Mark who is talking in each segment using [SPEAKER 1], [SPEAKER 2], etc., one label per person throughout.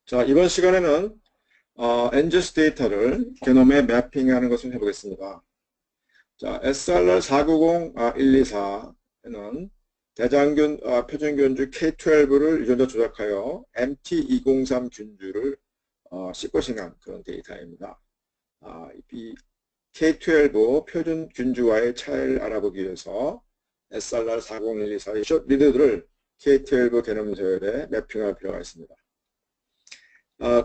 [SPEAKER 1] 자, 이번 시간에는 NGS 데이터를 게놈에 매핑하는 것을 해보겠습니다. 자, SRR490124는 대장균 표준균주 K12를 유전자 조작하여 MT203 균주를 시쿼싱한 그런 데이터입니다. 이 K12 표준 균주와의 차이를 알아보기 위해서 SRR40124의 숏 리드들을 K12 게놈 서열에 매핑할 필요가 있습니다.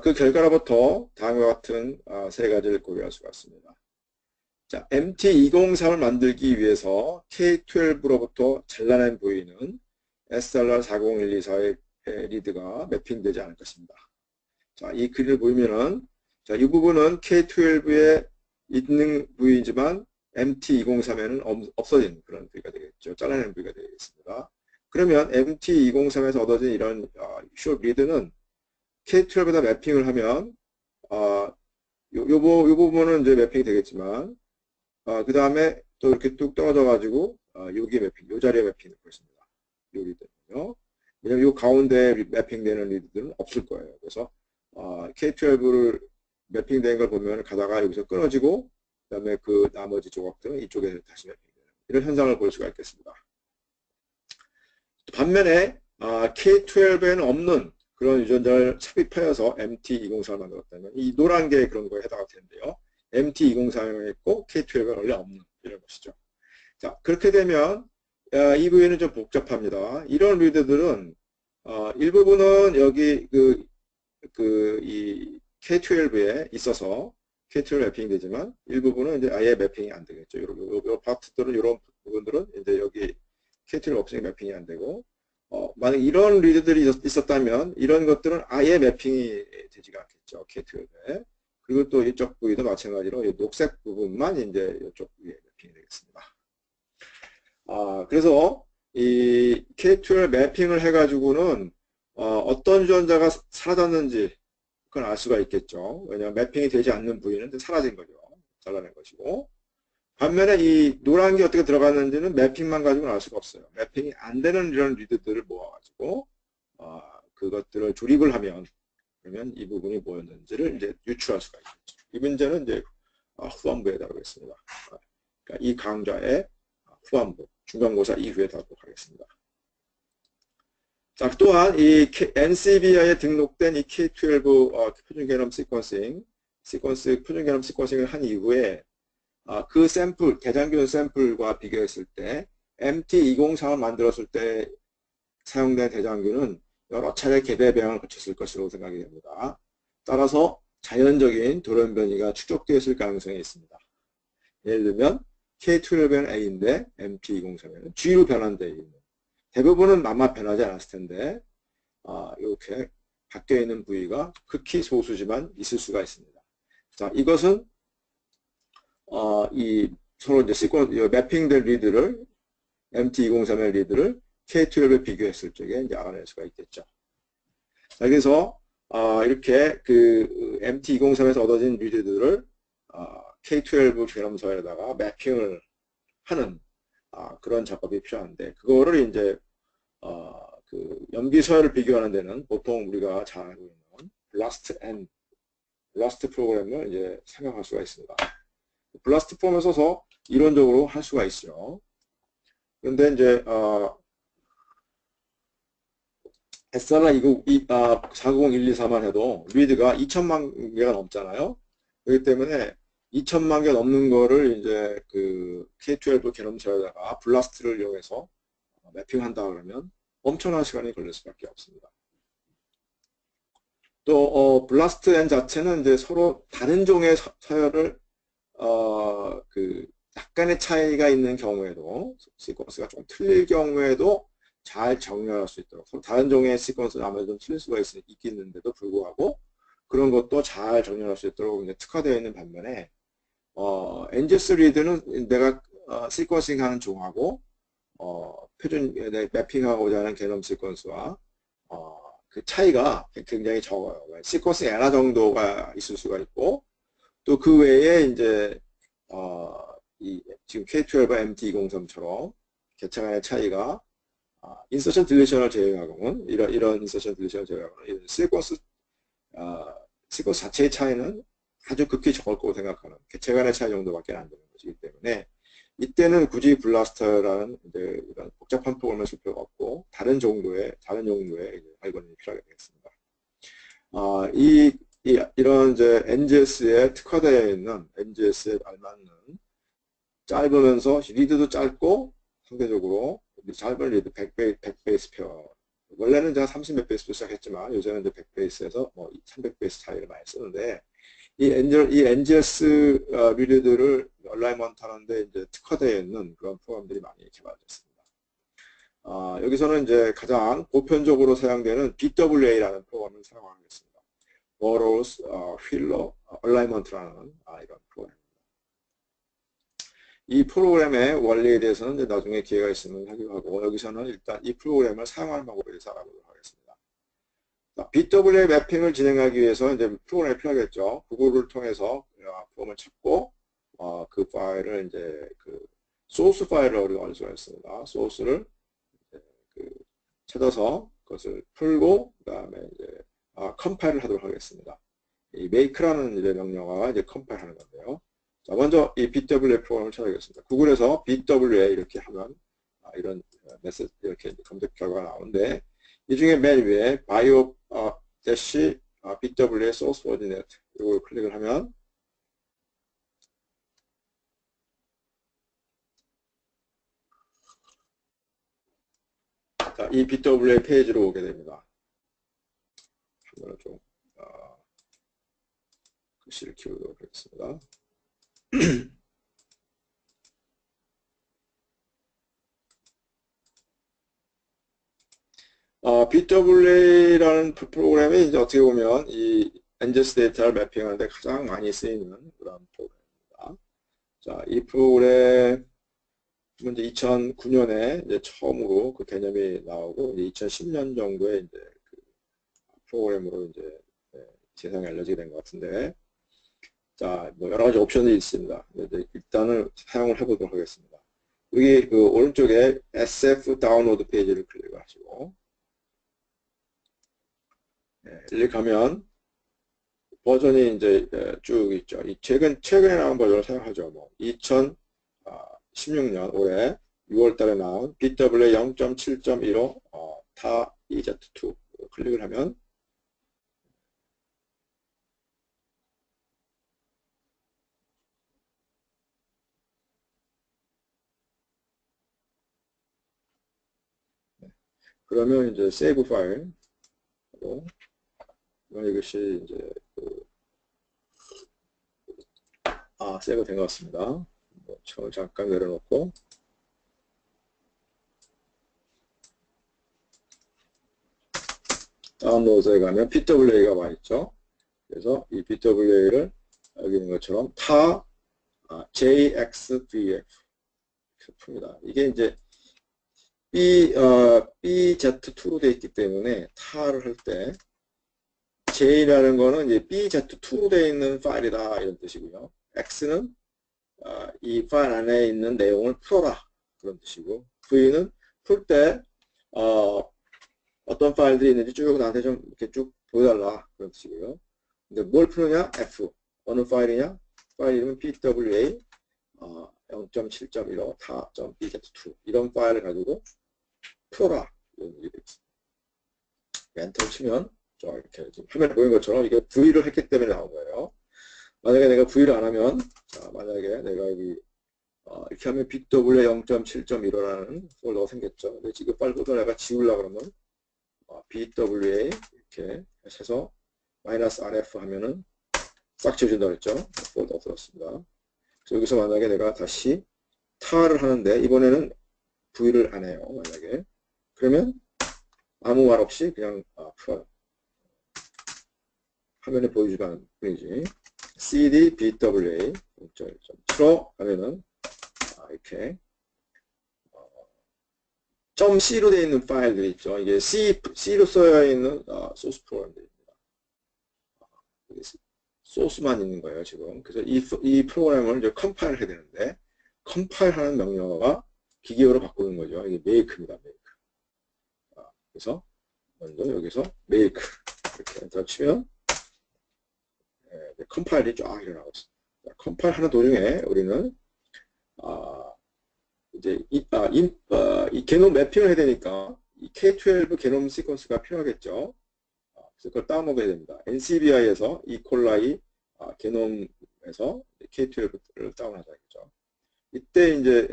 [SPEAKER 1] 그 결과로부터 다음과 같은 세 가지를 구별할 수가 있습니다. 자, MT203을 만들기 위해서 K12로부터 잘라낸 부위는 SRR40124의 리드가 매핑되지 않을 것입니다. 자, 이 그림을 보면은 자, 이 부분은 K12에 있는 부위이지만 MT203에는 없어진 그런 부위가 되겠죠. 잘라낸 부위가 되겠습니다. 그러면 MT203에서 얻어진 이런 숏 리드는 K12에다 매핑을 하면 요 부분은 이제 매핑이 되겠지만 그 다음에 또 이렇게 뚝 떨어져 가지고 여기에 매핑, 요 자리에 매핑이 되고 있습니다. 요 리드는요. 왜냐면 요 가운데 매핑되는 리드들은 없을 거예요. 그래서 K12를 매핑된 걸 보면 가다가 여기서 끊어지고 그 다음에 그 나머지 조각들은 이쪽에 다시 매핑되는 이런 현상을 볼 수가 있겠습니다. 반면에 K12에는 없는 그런 유전자를 삽입하여서 MT203을 만들었다면 이 노란 게 그런 거에 해당할 텐데요. MT203에 있고 K12가 원래 없는 이런 것이죠. 자, 그렇게 되면 이 부위는 좀 복잡합니다. 이런 리드들은 일부분은 여기 이 K12에 있어서 K12 매핑이 되지만 일부분은 이제 아예 매핑이 안 되겠죠. 요 파트들은 이런 부분들은 이제 여기 K12 없으니 매핑이 안 되고 만약 이런 리드들이 있었다면 이런 것들은 아예 매핑이 되지가 않겠죠. K12에. 그리고 또 이쪽 부위도 마찬가지로 이 녹색 부분만 이제 이쪽 부위에 매핑이 되겠습니다. 그래서 이 K12 매핑을 해가지고는 어떤 유전자가 사라졌는지 그건 알 수가 있겠죠. 왜냐하면 매핑이 되지 않는 부위는 사라진 거죠. 잘라낸 것이고. 반면에 이 노란 게 어떻게 들어갔는지는 매핑만 가지고는 알 수가 없어요. 매핑이 안 되는 이런 리드들을 모아가지고 그것들을 조립을 하면 그러면 이 부분이 뭐였는지를 이제 유추할 수가 있겠죠. 이 문제는 이제 후반부에 다루겠습니다. 그러니까 이 강좌의 후반부, 중간고사 이후에 다루도록 하겠습니다. 자, 또한 이 NCBI에 등록된 이 K12 표준 게놈 시퀀싱, 표준 게놈 시퀀싱을 한 이후에 그 샘플, 대장균 샘플과 비교했을 때 MT203을 만들었을 때 사용된 대장균은 여러 차례 개배 배양을 거쳤을 것으로 생각이 됩니다. 따라서 자연적인 돌연 변이가 축적되었을 가능성이 있습니다. 예를 들면 K12은 A인데 MT203에는 G로 변환되어 있는 대부분은 아마 변하지 않았을 텐데 이렇게 바뀌어 있는 부위가 극히 소수지만 있을 수가 있습니다. 자, 이것은 서로 이제 매핑된 리드를 MT203의 리드를 K12에 비교했을 적에 이제 알아낼 수가 있겠죠. 자, 그래서 이렇게 그 MT203에서 얻어진 리드들을 K12 게놈서열에다가 매핑을 하는 그런 작업이 필요한데 그거를 이제 그 염기 서열을 비교하는 데는 보통 우리가 잘 알고 있는 블라스트 프로그램을 이제 생각할 수가 있습니다. 블라스트 폼을 써서 이론적으로 할 수가 있어요. 그런데 이제 SRR40124만 해도 리드가 2천만 개가 넘잖아요. 그렇기 때문에 2천만 개 넘는 거를 이제 그 K12 게놈서에다가 블라스트를 이용해서 매핑한다 그러면 엄청난 시간이 걸릴 수밖에 없습니다. 또 블라스트 N 자체는 이제 서로 다른 종의 서열을 그 약간의 차이가 있는 경우에도 시퀀스가 좀 틀릴 경우에도 잘 정렬할 수 있도록 서로 다른 종의 시퀀스는 아무래도 좀 틀릴 수가 있겠는데도 불구하고 그런 것도 잘 정렬할 수 있도록 이제 특화되어 있는 반면에 NGS 리드는 내가 시퀀싱하는 종하고 표준 매핑하고자 하는 게놈 시퀀스와 그 차이가 굉장히 적어요. 시퀀스 하나 정도가 있을 수가 있고 또 그 외에 이제 지금 K12와 MT203처럼 개체 간의 차이가 인서션 딜리션을 제외하고는 이런 인서션 딜리션을 제외하고는 시퀀스 시퀀스 자체의 차이는 아주 극히 적을 거고 생각하는 개체 간의 차이 정도밖에 안 되는 것이기 때문에 이때는 굳이 블라스터라는 이제 이런 복잡한 프로그램을 쓸 필요가 없고 다른 용도의 알고리즘이 필요하게 되겠습니다. 이런 이제 NGS에 특화되어 있는 NGS에 알맞는 짧으면서 리드도 짧고 상대적으로 짧은 리드 100베이스 페어 원래는 제가 30몇 베이스로 시작했지만 요새는 이제 100베이스에서 뭐 300베이스 차이를 많이 쓰는데 이 NGS 리드들을 얼라이먼트 하는데 이제 특화되어 있는 그런 프로그램들이 많이 개발됐습니다. 여기서는 이제 가장 보편적으로 사용되는 BWA라는 프로그램을 사용하겠습니다. Burroughs Wheeler Alignment라는 이런 프로그램. 이 프로그램의 원리에 대해서는 이제 나중에 기회가 있으면 하기로 하고 여기서는 일단 이 프로그램을 사용하는 방법에 대해서 알아보도록 하겠습니다. BWA 매핑을 진행하기 위해서 이제 프로그램이 필요하겠죠. 구글을 통해서 프로그램을 찾고 그 파일을 이제 그 소스 파일을 우리가 알 수가 있습니다. 소스를 찾아서 그것을 풀고 그다음에 이제 컴파일을 하도록 하겠습니다. 이 make라는 이제 명령어가 이제 컴파일하는 건데요. 자, 먼저 이 BWA 프로그램을 찾아보겠습니다. 구글에서 BWA 이렇게 하면 이런 메시지 이렇게 검색 결과가 나오는데 이 중에 맨 위에 bio-BWA source coordinate 이걸 클릭을 하면 자, 이 BWA 페이지로 오게 됩니다. 한번 좀 글씨를 키우도록 하겠습니다. BWA라는 프로그램이 이제 어떻게 보면 이 NGS 데이터를 매핑하는데 가장 많이 쓰이는 그런 프로그램입니다. 자, 이 프로그램 이제 2009년에 이제 처음으로 그 개념이 나오고 이제 2010년 정도에 이제 그 프로그램으로 이제 세상에 알려지게 된 것 같은데, 자, 뭐 여러 가지 옵션이 있습니다. 일단은 사용을 해보도록 하겠습니다. 여기 그 오른쪽에 SF 다운로드 페이지를 클릭하시고, 클릭하면 버전이 이제 쭉 있죠. 이 최근에 나온 버전을 사용하죠. 뭐 2016년 올해 6월 달에 나온 BWA 0.7.15 타 EZ2 클릭을 하면 그러면 이제 세이브 파일 이것이 이제 세이브 된 것 같습니다. 뭐 잠깐 내려놓고 다운로드에 가면 BWA가 와 있죠. 그래서 이 BWA를 여기 있는 것처럼 타 JXVF 풉니다. 이게 이제 BZ2로 되어 있기 때문에 타를 할 때 J라는 거는 이제 BZ2로 되어 있는 파일이다 이런 뜻이고요. X는 이 파일 안에 있는 내용을 풀어라 그런 뜻이고, V는 풀 때 어떤 파일들이 있는지 쭉 나한테 좀 이렇게 쭉 보여달라 그런 뜻이고요. 근데 뭘 푸느냐? F. 어느 파일이냐? 파일 이름은 BWA 0.7.15 타.bz2 이런 파일을 가지고 풀어라 이런 얘기 되겠습니다. 엔터 치면 이렇게 지금 화면에 보이는 것처럼 이게 V를 했기 때문에 나온 거예요. 만약에 내가 V를 안 하면, 자, 만약에 내가 여기 이렇게 하면 BWA 0.7.15라는 폴더가 생겼죠. 근데 지금 파일을 내가 지우려고 그러면 BWA 이렇게 해서 -RF 하면은 싹 지워진다고 했죠. 폴더 없어졌습니다. 그래서 여기서 만약에 내가 다시 타를 하는데 이번에는 V를 안 해요. 만약에 그러면 아무 말 없이 그냥 풀어요. 화면에 보여주지 않은 뿐이지. CD BWA 0.1.7 하면은 이렇게 .c로 되어 있는 파일들이 있죠. 이게 C로 써여 있는 소스 프로그램들입니다. 소스만 있는 거예요, 지금. 그래서 이 프로그램을 이제 컴파일 해야 되는데, 컴파일 하는 명령어가 기계어로 바꾸는 거죠. 이게 make입니다, make. 그래서 먼저 여기서 make 이렇게 엔터 치면 컴파일이 쫙 일어나고 있습니다. 컴파일 하는 도중에 우리는 이제 이 게놈 매핑을 해야 되니까 이 K12 게놈 시퀀스가 필요하겠죠. 그래서 그걸 다운로드 해야 됩니다. NCBI에서 이콜라이 게놈에서 K12를 다운하자겠죠. 이때 이제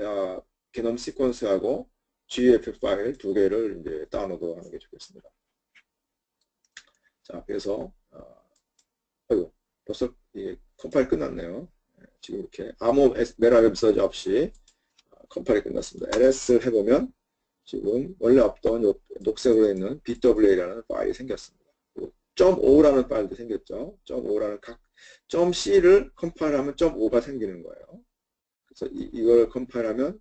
[SPEAKER 1] 게놈 시퀀스하고 GFF 파일 두 개를 이제 다운로드 하는 게 좋겠습니다. 자, 그래서 아이고, 벌써 이게 컴파일 끝났네요. 지금 이렇게 아무 메라 웹 서치 없이 컴파일이 끝났습니다. LS를 해보면 지금 원래 없던 녹색으로 있는 BWA라는 파일이 생겼습니다. .5라는 파일도 생겼죠. .5라는 .c를 컴파일하면 .5가 생기는 거예요. 그래서 이걸 컴파일하면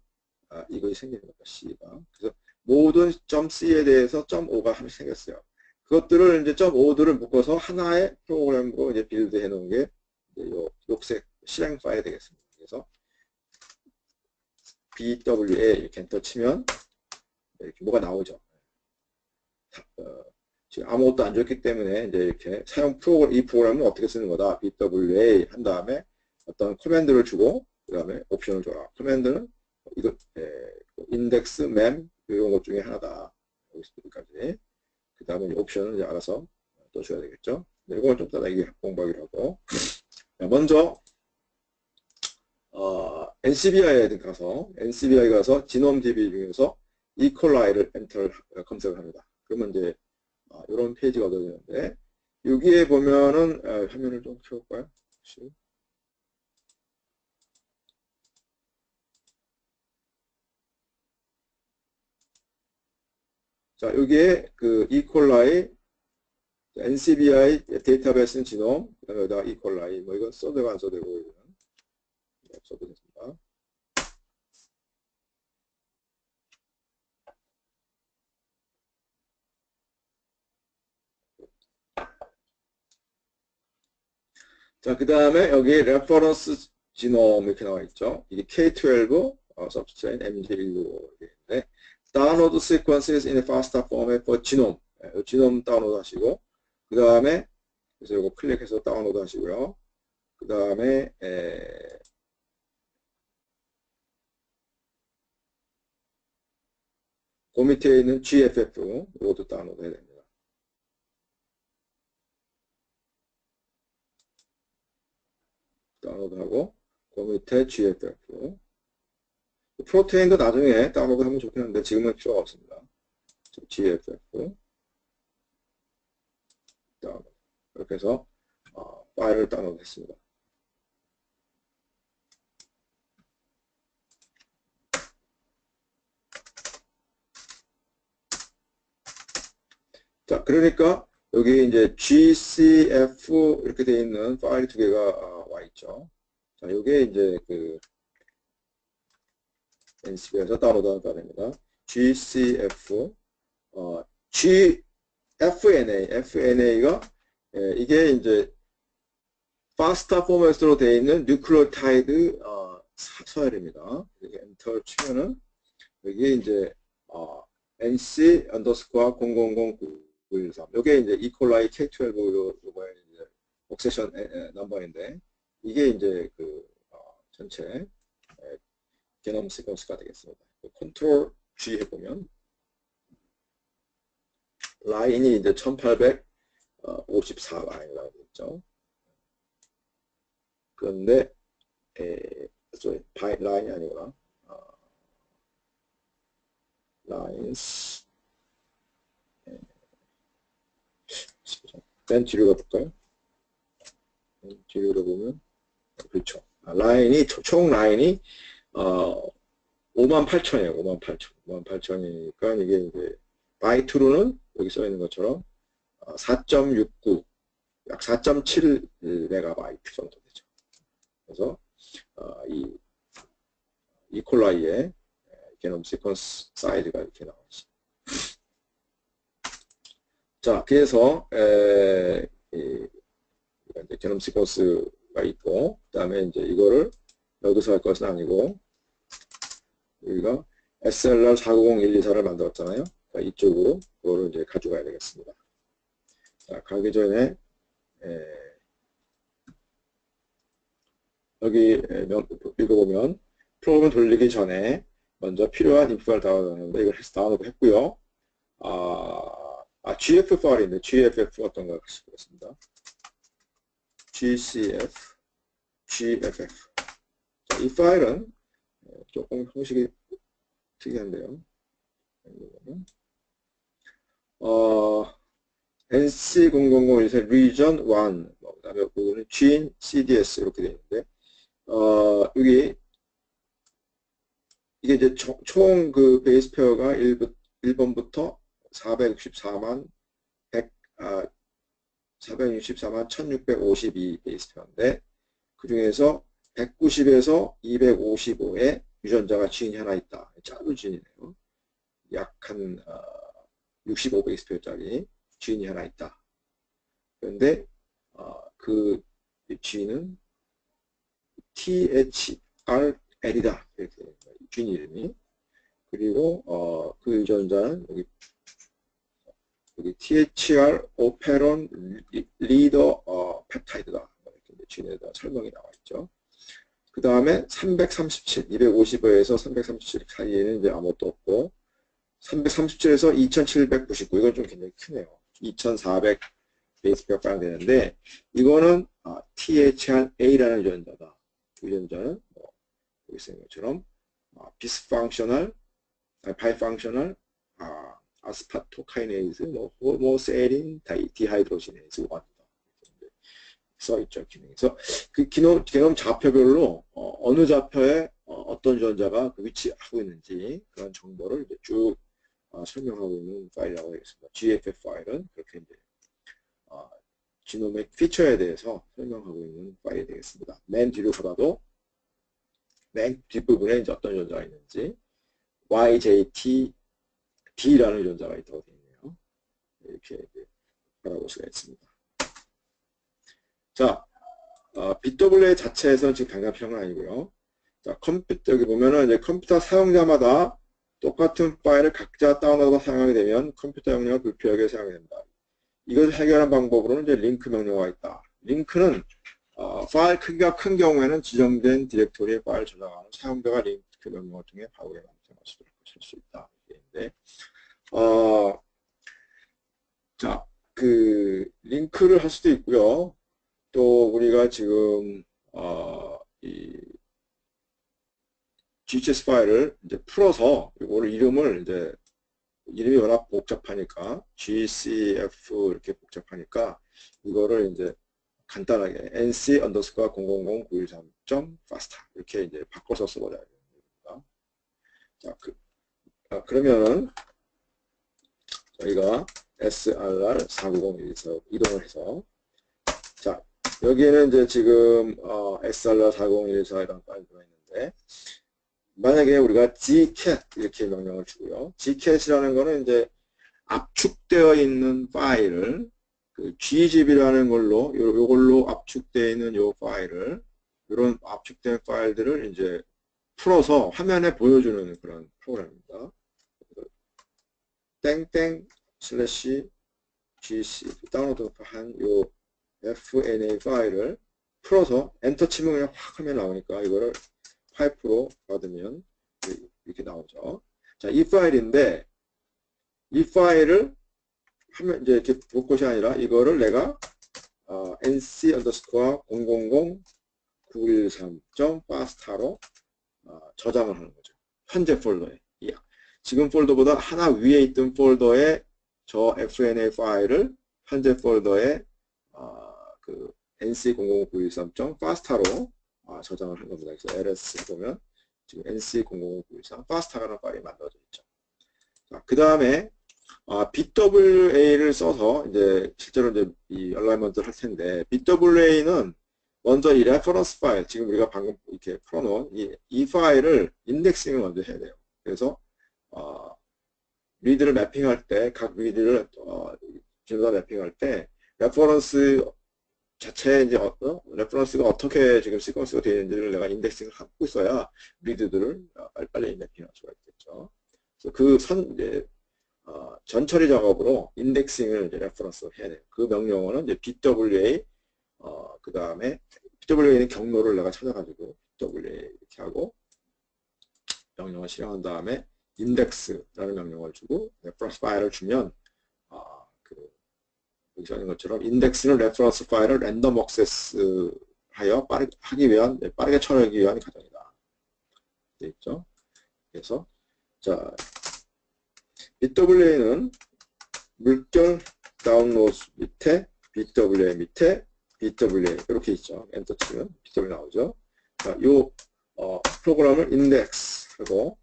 [SPEAKER 1] 이것이 생기는 거예요. C가. 그래서 모든 .c에 대해서 .5가 하나씩 생겼어요. 그것들을 이제 .5들을 묶어서 하나의 프로그램으로 이제 빌드 해 놓은 게 이 녹색 실행 파일이 되겠습니다. 그래서 BWA 이렇게 엔터 치면 이렇게 뭐가 나오죠. 지금 아무것도 안 줬기 때문에 이제 이렇게 이 프로그램은 어떻게 쓰는 거다. BWA 한 다음에 어떤 커맨드를 주고 그 다음에 옵션을 줘라. 커맨드는 이거 인덱스, 맴 이런 것 중에 하나다. 여기까지. 그 다음에 옵션을 이제 알아서 또 줘야 되겠죠. 네, 이걸 좀 이따 이게 공부하기로 하고. 먼저 NCBI에 가서 지놈DB 중에서 이콜라이를 엔터 검색을 합니다. 그러면 이제 이런 페이지가 얻어지는데 여기에 보면은 화면을 좀 켜볼까요? 혹시? 자, 여기에 그 이콜라이 NCBI 데이터베이스는 지놈, 그다음에 여기다가 이콜라이 뭐 이건 써도 안 써도 되고 이거는 써도 됩니다. 자, 그 다음에 여기 레퍼런스 지놈 이렇게 나와 있죠. 이게 K12 서브체인 MG165인데 다운로드 sequences in a FASTA format for 지놈. 지놈 다운로드 하시고 그 다음에 그래서 이거 클릭해서 다운로드 하시고요. 그 다음에 그 밑에 있는 GFF 이것도 다운로드 해야 됩니다. 다운로드하고 그 밑에 GFF 프로테인도 나중에 다운로드 하면 좋겠는데 지금은 필요가 없습니다. GFF 다운로드 이렇게 해서 파일을 다운로드 했습니다. 자, 그러니까 여기 이제 GCF 이렇게 되어 있는 파일 두 개가 와 있죠. 자, 이게 이제 그 NCB에서 다운로드하는 파일입니다. GCF, FNA가 이게 이제 FASTA 포맷으로 되어 있는 뉴클리오타이드 서열입니다. 이렇게 엔터 치면은 여기 이제 NC 언더스코어 000913 요게 이제 이콜라이 K12 요거의 이제 옥세션 넘버인데 이게 이제 그 전체 게놈 시퀀스가 되겠습니다. 컨트롤 G 해보면 라인이 이제 1854 라인이라고 되어 있죠. 그런데 라인이 아니구나. 라인스 맨 뒤로 가볼까요? 맨 뒤로 가보면 그렇죠. 라인이 총 라인이 58,000이에요. 58,000. 58,000이니까 이게 이제 바이트로는 여기 써 있는 것처럼 4.69 약 4.7 메가바이트 정도 되죠. 그래서 이콜라이의 게놈 시퀀스 사이즈가 이렇게 나와 있습니다. 자, 그래서 게놈 시퀀스가 있고, 그 다음에 이제 이거를 여기서 할 것은 아니고, 우리가 SLR 490124를 만들었잖아요. 그러니까 이쪽으로 그거를 이제 가져가야 되겠습니다. 자, 가기 전에 여기 읽어보면 프로그램 돌리기 전에 먼저 필요한 인프를 다운로드하는데 이걸 다운로드 했고요. GF 파일인데 GFF 어떤 걸 쓰겠습니다. GFF. 자, 이 파일은 조금 형식이 특이한데요. NC000에서 region 1, 그 다음에 그거는 gene CDS 이렇게 되어 있는데, 여기, 이게 이제 총 그 베이스 페어가 1번부터 464만 1652 베이스 페어인데, 그 중에서 190에서 255의 유전자가 지인이 하나 있다. 짧은 지인이네요. 약 한 65 베이스 페어짜리 지인이 하나 있다. 그런데 그 지인은 THRL이다. 이렇게 지인 이름이. 그리고 그 유전자는 여기 THR 오페론 리더 펩타이드다. 이렇게 지인에다 설명이 나와 있죠. 그 다음에 337, 255에서 337 사이에는 이제 아무것도 없고 337에서 2799, 이건 좀 굉장히 크네요. 2400 베이스 페어 되는데, 이거는 THRA라는 유전자다. 유전자는 여기 쓰는 것처럼 비스펑셔널, 바이펑셔널, 아스파토카이네이즈, 호모세린 디하이드로지네이즈 1이다. 써있죠, 기능에서. 그 게놈 좌표별로 어느 좌표에 어떤 유전자가 그 위치하고 있는지 그런 정보를 이제 쭉 설명하고 있는 파일이라고 하겠습니다. GFF 파일은 그렇게 이제 지노믹 피처에 대해서 설명하고 있는 파일이 되겠습니다. 맨 뒤로 가봐도 맨 뒷부분에 이제 어떤 유전자가 있는지 YJTD라는 유전자가 있다고 되어 있네요. 이렇게 알아볼 수가 있습니다. 자, BWA 자체에서는 지금 당장 필요한 건 아니고요. 자, 컴퓨터 여기 보면은 이제 컴퓨터 사용자마다 똑같은 파일을 각자 다운로드해서 사용하게 되면 컴퓨터 용량을 불필요하게 사용하게 됩니다. 이것을 해결하는 방법으로는 이제 링크 명령어가 있다. 링크는 파일 크기가 큰 경우에는 지정된 디렉토리에 파일 저장하는 사용자가 링크 명령어 통해 파일에 쓸 수 있다. 이게 자, 그 링크를 할 수도 있고요. 또 우리가 지금 이 GCS 파일을 이제 풀어서 이거를 이름이 워낙 복잡하니까 GCF 이렇게 복잡하니까 이거를 이제 간단하게 nc_0009113.fasta 이렇게 이제 바꿔서 써보자. 자, 그러면은 저희가 SRR490에서 이동을 해서 자, 여기에는 이제 지금 SRR40114이라는 파일이 들어있는데 만약에 우리가 gcat 이렇게 명령을 주고요. gcat이라는 거는 이제 압축되어 있는 파일을 그 gzip이라는 걸로 요걸로 압축되어 있는 요 파일을 이런 압축된 파일들을 이제 풀어서 화면에 보여주는 그런 프로그램입니다. 땡땡 슬래시 gc 다운로드한 요 fna 파일을 풀어서 엔터 치면 그냥 확 하면 나오니까 이거를 파이프로 받으면 이렇게 나오죠. 자, 이 파일인데 이 파일을 하면 이제 이렇게 볼 것이 아니라 이거를 내가 nc_0009113.pasta로 저장을 하는 거죠. 현재 폴더에. 지금 폴더보다 하나 위에 있던 폴더에 저 fna 파일을 현재 폴더에 그 nc0009113.pasta로 저장을 한 겁니다. 그래서 ls 보면 지금 nc0009113 pasta라는 파일이 만들어져 있죠. 그 다음에 BWA를 써서 이제 실제로 이제 이 얼라이먼트를 할 텐데 BWA는 먼저 이 레퍼런스 파일 지금 우리가 방금 이렇게 풀어놓은 이 파일을 인덱싱을 먼저 해야 돼요. 그래서 리드를 매핑할 때 각 리드를 지금 매핑할 때 레퍼런스 자체에 이제 레퍼런스가 어떻게 지금 시퀀스가 되어 있는지를 내가 인덱싱을 하고 있어야 리드들을 빨리 매핑할 수가 있겠죠. 그래서 이제 전처리 작업으로 인덱싱을 이제 레퍼런스를 해야 돼요. 그 명령어는 이제 BWA 그 다음에 PWA는 경로를 내가 찾아가지고 PWA 이렇게 하고 명령을 실행한 다음에 index라는 명령을 주고 reference 파일을 주면 여기서 하는 것처럼 index는 reference 파일을 랜덤 액세스 하여 빠르게 처리하기 위한 과정이다. 돼 있죠? 그래서 자 BWA는 물결 다운로드 밑에 BWA 밑에 BWA 이렇게 있죠. 엔터 치면 BWA 나오죠. 자, 요 프로그램을 인덱스하고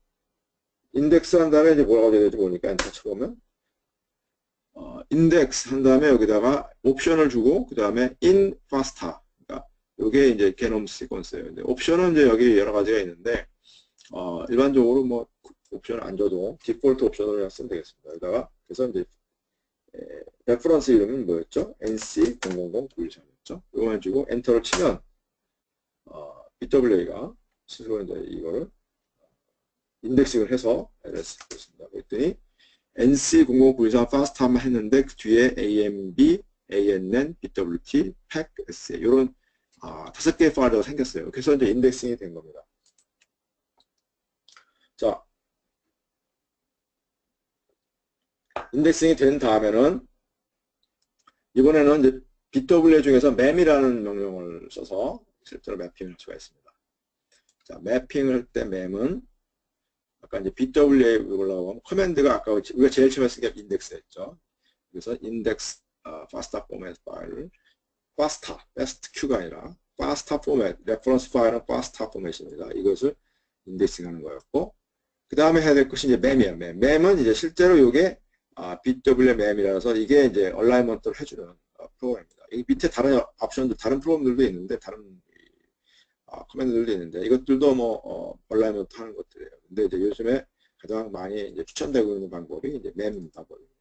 [SPEAKER 1] 인덱스 한 다음에 이제 뭐라고 되어 될지 모르니까 엔터 쳐보면 인덱스 한 다음에 여기다가 옵션을 주고 그 다음에 in faster 그러니까 이게 이제 게놈 시퀀스예요. 근데 옵션은 이제 여기 여러 가지가 있는데 일반적으로 뭐 옵션을 안 줘도 디폴트 옵션으로 그냥 쓰면 되겠습니다. 여기다가 그래서 이제 레퍼런스 이름은 뭐였죠? NC000913였죠. 이거만 주고 엔터를 치면 BWA가 스스로 이제 이거를 인덱싱을 해서 LS 했습니다. 그랬더니 NC0093 fast 한번 했는데 그 뒤에 AMB, ANN, BWT, PAC, SA 이런 5개의 파일이 생겼어요. 그래서 이제 인덱싱이 된 겁니다. 자, 인덱싱이 된 다음에는 이번에는 이제 BWA 중에서 mem이라는 명령을 써서 실제로 매핑을 할 수가 있습니다. 자, 매핑을 할 때 mem은 아까 이제 BWA 올라가고 하면 커맨드가 아까 우리가 제일 처음에 쓴 게 인덱스였죠. 그래서 index FASTA format 파일을 FASTA, best Q가 아니라 FASTA format, reference 파일은 FASTA format입니다. 이것을 인덱싱하는 거였고 그 다음에 해야 될 것이 이제 mem이에요. mem은 이제 실제로 이게 BWA mem이라서 이게 이제 얼라이먼트를 해주는 프로그램입니다. 이 밑에 다른 옵션들, 다른 프로그램들도 있는데 다른 커맨드들도 있는데 이것들도 뭐 얼라이먼트 하는 것들이에요. 근데 이제 요즘에 가장 많이 이제 추천되고 있는 방법이 이제 mem 방법입니다.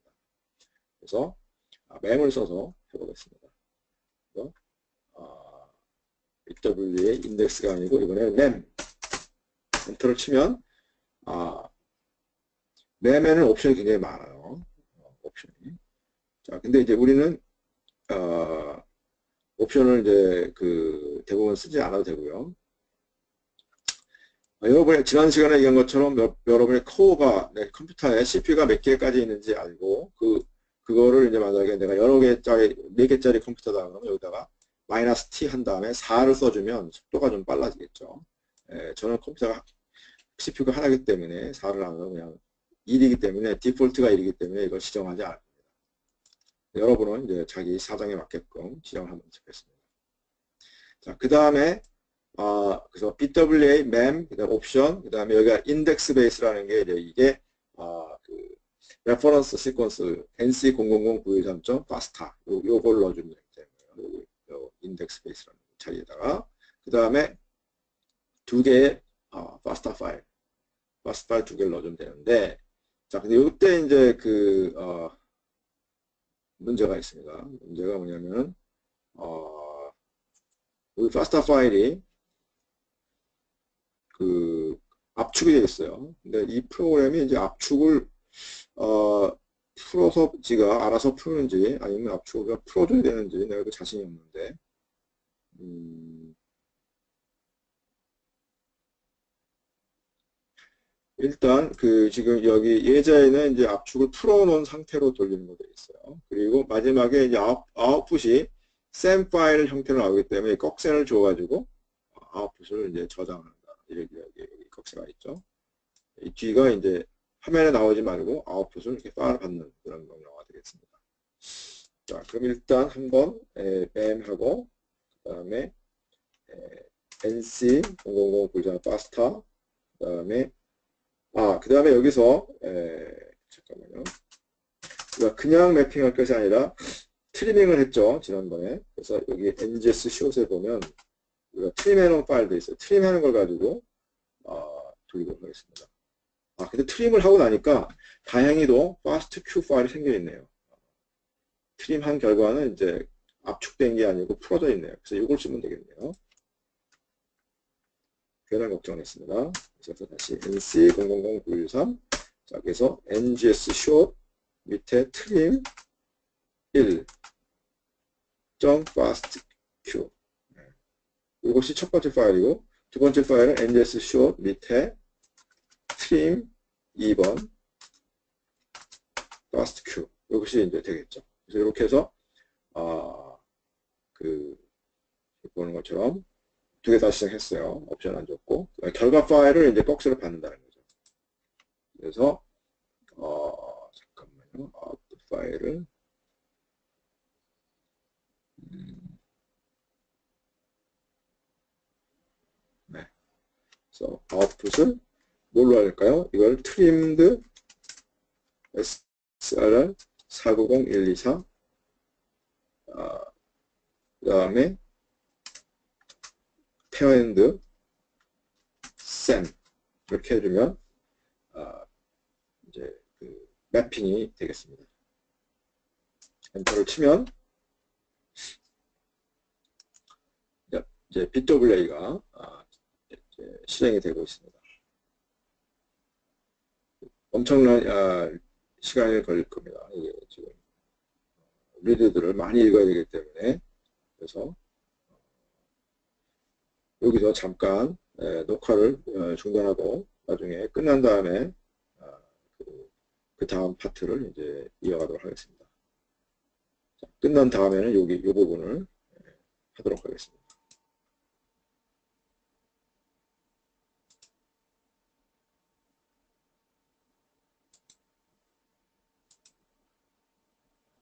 [SPEAKER 1] 그래서 mem을 써서 해보겠습니다. 그래서 BWA 인덱스가 아니고 이번에 mem 엔터를 치면 mem에는 옵션이 굉장히 많아요. 옵션이. 자, 근데 이제 우리는 옵션을 이제 대부분 쓰지 않아도 되고요. 여러분이 지난 시간에 얘기한 것처럼 여러분의 코어가 내 컴퓨터에 CPU가 몇 개까지 있는지 알고 그거를 이제 만약에 내가 여러 개짜리 4개짜리 컴퓨터다 그러면 여기다가 -T 한 다음에 4를 써주면 속도가 좀 빨라지겠죠. 저는 컴퓨터가 CPU가 하나이기 때문에 4를 안 하고 그냥 1이기 때문에 디폴트가 1이기 때문에 이걸 지정하지 않습니다. 여러분은 이제 자기 사정에 맞게끔 지정을 한번 해보겠습니다. 자, 그 다음에 그래서 BWA, MEM, 그 다음 옵션, 그 다음에 여기가 인덱스 베이스라는 게 이게 레퍼런스 시퀀스 NC000913.FASTA 요걸 넣어주면 되고요. 요 인덱스 베이스라는 자리에다가 그 다음에 2개의 FASTA 파일, FASTA 파일 2개를 넣어주면 되는데 자, 근데 이때 이제 문제가 있습니다. 문제가 뭐냐면 이 FASTA 파일이 압축이 되어 있어요. 근데 이 프로그램이 이제 압축을 풀어서 지가 알아서 푸는지 아니면 압축을 풀어줘야 되는지 내가 자신이 없는데 일단 지금 여기 예제에는 이제 압축을 풀어놓은 상태로 돌리는 거 되어 있어요. 그리고 마지막에 이제 아웃풋이 SAM 파일 형태로 나오기 때문에 꺽쇠를 줘가지고 아웃풋을 이제 저장한다. 여기 꺽쇠가 있죠. 이 뒤가 이제 화면에 나오지 말고 아웃풋을 이렇게 파일 받는 그런 명령어가 되겠습니다. 자, 그럼 일단 한번 mem하고 그 다음에 NC0009 FASTA 그 다음에 그 다음에 여기서 잠깐만요. 그냥 매핑할 것이 아니라 트리밍을 했죠. 지난번에. 그래서 여기 NGS 숏에 보면 우리가 트림해놓은 파일도 있어요. 트림하는 걸 가지고 돌리도록 하겠습니다. 근데 트림을 하고 나니까 다행히도 FASTQ 파일이 생겨있네요. 트림한 결과는 이제 압축된 게 아니고 풀어져 있네요. 그래서 이걸 쓰면 되겠네요. 괜한 걱정을 했습니다. 그래서 다시 NC000913 자, 그래서 NGS short 밑에 trim 1.fastq 이것이 첫 번째 파일이고, 두 번째 파일은 NDS short 밑에 trim 2번 fast q 이것이 이제 되겠죠. 그래서 이렇게 해서 보는 것처럼 두 개 다 시작했어요. 옵션 안 줬고 결과 파일을 이제 박스로 받는다는 거죠. 그래서 잠깐만요. 아웃풋 파일을 네. 그래서 아웃풋을 뭘로 할까요? 이걸 trimmed SRR 490124 그 다음에 parent sem 이렇게 해주면 이제 그 매핑이 되겠습니다. 엔터를 치면 이제 BWA가 실행이 되고 있습니다. 엄청난 시간이 걸릴 겁니다. 이게 지금 리드들을 많이 읽어야 되기 때문에. 그래서 여기서 잠깐 녹화를 중단하고 나중에 끝난 다음에 그 다음 파트를 이제 이어가도록 하겠습니다. 자, 끝난 다음에는 이 부분을 하도록 하겠습니다.